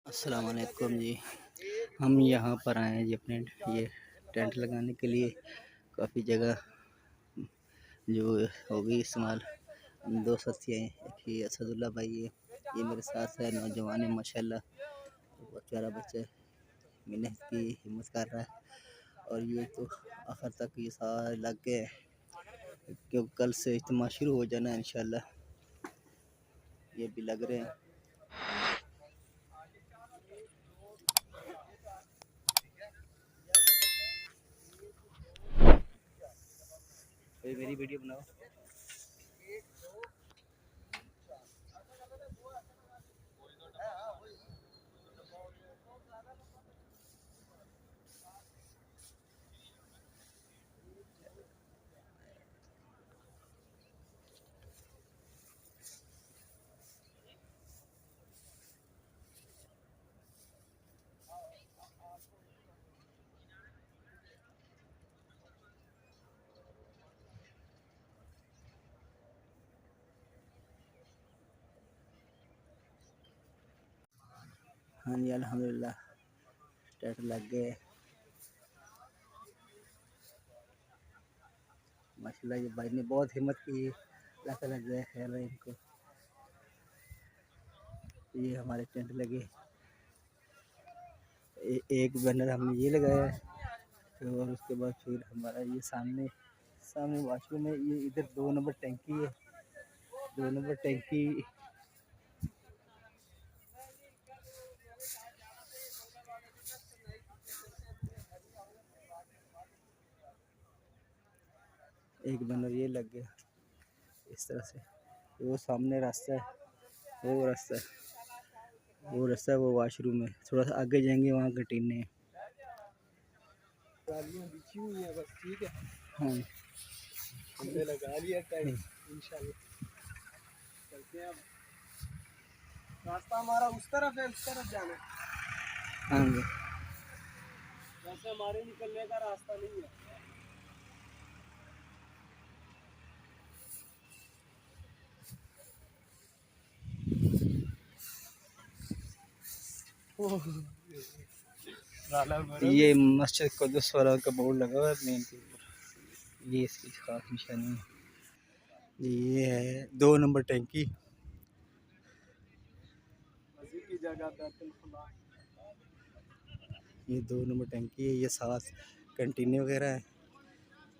अस्सलाम वालेकुम जी। हम यहाँ पर आए हैं जी अपने ये टेंट लगाने के लिए। काफ़ी जगह जो होगी इस्तेमाल। हम दो साथी हैं, एक ही असदुल्ला भाई है, ये मेरे साथ है, नौजवान है माशाल्लाह, बहुत प्यारा बच्चा है, मेहनत की हिम्मत कर रहा है। और ये तो आखिर तक ये सारे लग गए क्योंकि कल से इज्तिमा शुरू हो जाना है इंशाल्लाह। ये भी लग रहे हैं। मेरी वीडियो बनाओ। हाँ जी अल्हम्दुलिल्लाह टेंट लग गए माशाल्लाह। ये भाई ने बहुत हिम्मत की, अल्लाह ताला जज़ाए खैर रहे इनको। ये हमारे टेंट लगे, एक बैनर हमने ये लगाया है, तो और उसके बाद फिर हमारा ये सामने सामने वॉशरूम है। ये इधर 2 नंबर टंकी है, 2 नंबर टंकी। एक बैनर ये लग गया इस तरह से। वो सामने रास्ता है, वो रास्ता है, वो रास्ता है, वो वॉशरूम है। थोड़ा सा आगे जाएंगे वहाँ कैंटीन है। बिछी हुई है बस, ठीक है। हाँ हमने लगा लिया टेंट, इंशाल्लाह चलते हैं। अब रास्ता हमारा उस तरफ है, उस तरफ जाना है। हाँ जी वैसे हमारे निकलने का रास्ता नहीं है। ये मस्जिद कुद्दुस वाला का बोर्ड लगा हुआ है मेन के ऊपर। ये इसकी खास निशानी है। ये है 2 नंबर टंकी। की जगह ये 2 नंबर टंकी है। ये 7 कैंटीने वगैरह है,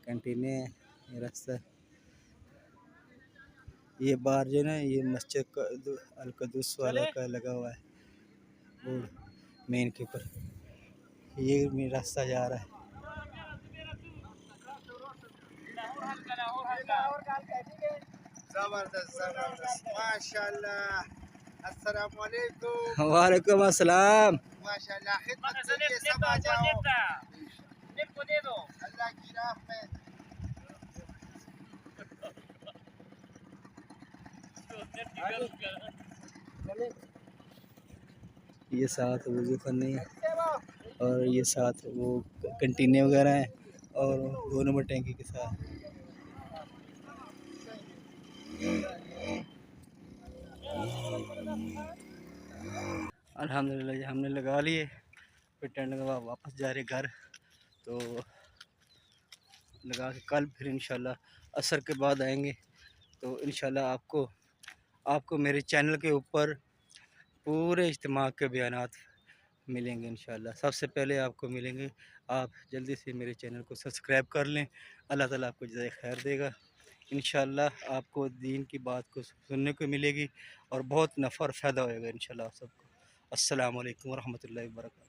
कैंटीने हैं। ये रास्ता है। ये बाहर जो है ना, ये मस्जिद अल कुद्दुस वाला का लगा हुआ है बोर्ड मेन के ऊपर। ये मेरा रास्ता जा रहा है। जबरदस्त जबरदस्त माशाल्लाह। अस्सलाम वालेकुम। वालेकुम अस्सलाम। माशाल्लाह खिदमत के लिए सब आ जाओ। अल्लाह की राह में। ये साथ वजू करने और ये साथ वो कंटीने वगैरह हैं और 2 नंबर टैंकी के साथ। अल्हम्दुलिल्लाह हमने लगा लिए, फिर टेंट लगा वापस जा रहे घर। तो लगा के कल फिर इंशाल्लाह असर के बाद आएंगे। तो इंशाल्लाह आपको मेरे चैनल के ऊपर पूरे इज्तिमा के बयानात मिलेंगे इंशाल्लाह। सबसे पहले आपको मिलेंगे। आप जल्दी से मेरे चैनल को सब्सक्राइब कर लें, अल्लाह ताला आपको जज़ाए खैर देगा। इंशाल्लाह आपको दीन की बात को सुनने को मिलेगी और बहुत नफ़ा और फ़ायदा होएगा इंशाल्लाह आप सबको। अस्सलाम वालेकुम व रहमतुल्लाहि व बरकातहू।